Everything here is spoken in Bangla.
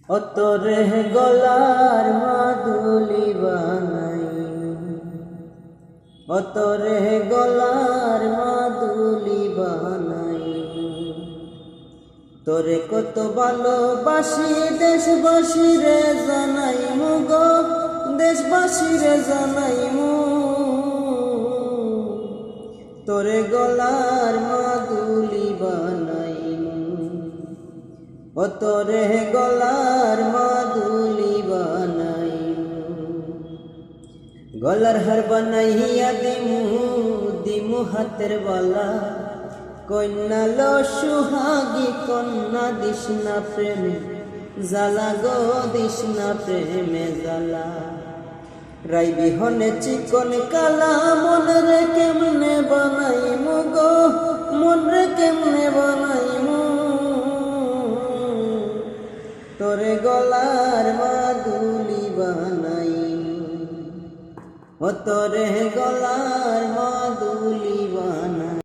ও তোরে গলার মাদুলি বানাই, ও তোরে গলার মাদুলি বানাই। তোরে কত ভালোবাসি দেশবাসী রে জানাই মুগো, দেশবাসী রে জানাই মু। তোরে গলার মাদুলি বানাই, ও তোরে গলার মাদুলি বানাই। গলার হার বানাইয়া দিমু, দিমু হাতের বালা। কন্যা লো সুহাগী কন্যা দিস না প্রেমে জ্বালা গো, দিস না প্রেমে জ্বালা। রাই বিহনে চিকন কালা মন রে কেমনে বানাইমু গো, মন রে কেমনে বানাইমু। তোরে গলার মাদুলি বানাইমু, ও তোরে গলার মাদুলি বানাই।